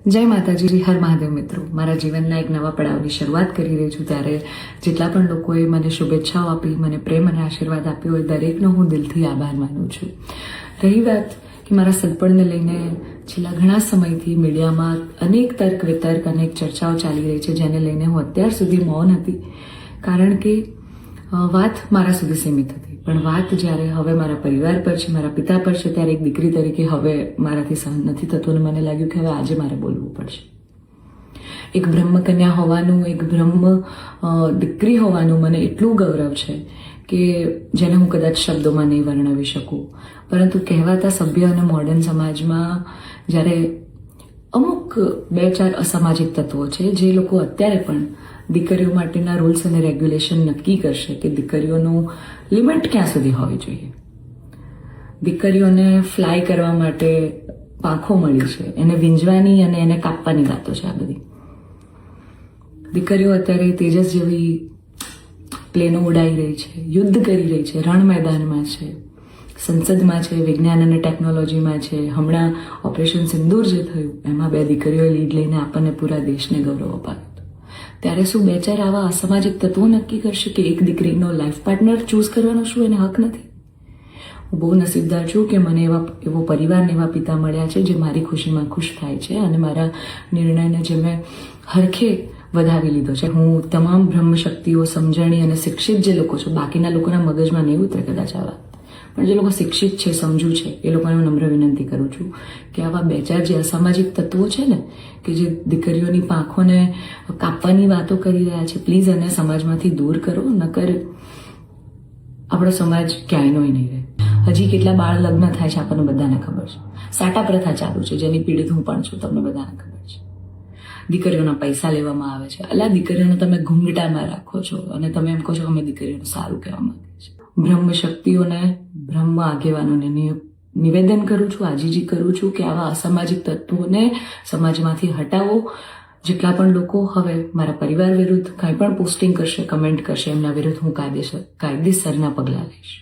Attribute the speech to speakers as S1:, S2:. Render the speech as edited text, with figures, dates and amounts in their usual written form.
S1: જય માતાજી, હર મહાદેવ મિત્રો. મારા જીવનના એક નવા પડાવની શરૂઆત કરી રહી છું ત્યારે જેટલા પણ લોકોએ મને શુભેચ્છાઓ આપી, મને પ્રેમ અને આશીર્વાદ આપ્યો હોય દરેકનો હું દિલથી આભાર માનું છું. રહી વાત કે મારા સગપણને લઈને છેલ્લા ઘણા સમયથી મીડિયામાં અનેક તર્ક વિતર્ક, અનેક ચર્ચાઓ ચાલી રહી છે, જેને લઈને હું અત્યાર સુધી મૌન હતી, કારણ કે વાત મારા સુધી સીમિત હતી. પણ વાત જ્યારે હવે મારા પરિવાર પર છે, મારા પિતા પર છે, ત્યારે એક દીકરી તરીકે હવે મારાથી સહન નથી થતું અને મને લાગ્યું કે હવે આજે મારે બોલવું પડશે. એક બ્રહ્મકન્યા હોવાનું, એક બ્રહ્મ દીકરી હોવાનું મને એટલું ગૌરવ છે કે જેને હું કદાચ શબ્દોમાં નહીં વર્ણવી શકું. પરંતુ કહેવાતા સભ્ય અને મોડર્ન સમાજમાં જ્યારે અમુક 2-4 અસામાજિક તત્વો છે જે લોકો અત્યારે પણ દીકરીઓ માટેના રૂલ્સ અને રેગ્યુલેશન નક્કી કરશે કે દીકરીઓનું લિમિટ ક્યાં સુધી હોવી જોઈએ, દીકરીઓને ફ્લાય કરવા માટે પાંખો મળી છે, એને વીંજવાની અને એને કાપવાની વાતો છે. આ બધી દીકરીઓ અત્યારે તેજસ જેવી પ્લેનો ઉડાઈ રહી છે, યુદ્ધ કરી રહી છે, રણ મેદાનમાં છે, સંસદમાં છે, વિજ્ઞાન અને ટેકનોલોજીમાં છે. હમણાં ઓપરેશન સિંદૂર જે થયું એમાં 2 દીકરીઓએ લીડ લઈને આપણને પૂરા દેશને ગૌરવ અપાવ્યું. ત્યારે શું 2-4 આવા અસામાજિક તત્વો નક્કી કરશે કે એક દીકરીનો લાઈફ પાર્ટનર ચૂઝ કરવાનો શું એને હક નથી? હું બહુ નસીબદાર છું કે મને એવો પરિવાર ને એવા પિતા મળ્યા છે જે મારી ખુશીમાં ખુશ થાય છે અને મારા નિર્ણયને જે મેં હરખે વધાવી લીધો છે. હું તમામ બ્રહ્મ શક્તિઓ, સમજણી અને શિક્ષિત જે લોકો છે, બાકીના લોકોના મગજમાં નહીં ઉતરે કદાચ આ વાત, પણ જે લોકો શિક્ષિત છે, સમજુ છે, એ લોકોને હું નમ્ર વિનંતી કરું છું કે આવા 2-4 જે અસામાજિક તત્વો છે ને, કે જે દીકરીઓની પાંખોને કાપવાની વાતો કરી રહ્યા છે, પ્લીઝ એને સમાજમાંથી દૂર કરો, નકર આપણો સમાજ ક્યાંયનો નહીં રહે. હજી કેટલા બાળ લગ્ન થાય છે આપણને બધાને ખબર છે. સાટા પ્રથા ચાલુ છે જેની પીડિત હું પણ છું, તમને બધાને ખબર છે. દીકરીઓના પૈસા લેવામાં આવે છે. અલા, દીકરીઓને તમે ઘૂંઘટામાં રાખો છો અને તમે એમ કહો છો કે અમે દીકરીઓનું સારું કહેવા માંગીએ છીએ. બ્રહ્મ શક્તિઓને, બ્રહ્મ આગેવાનોને નિવેદન કરું છું, આજીજી કરું છું કે આવા અસામાજિક તત્વોને સમાજમાંથી હટાવો. જેટલા પણ લોકો હવે મારા પરિવાર વિરુદ્ધ કંઈ પણ પોસ્ટિંગ કરશે, કમેન્ટ કરશે, એમના વિરુદ્ધ હું કાયદેસરના પગલાં લઈશ.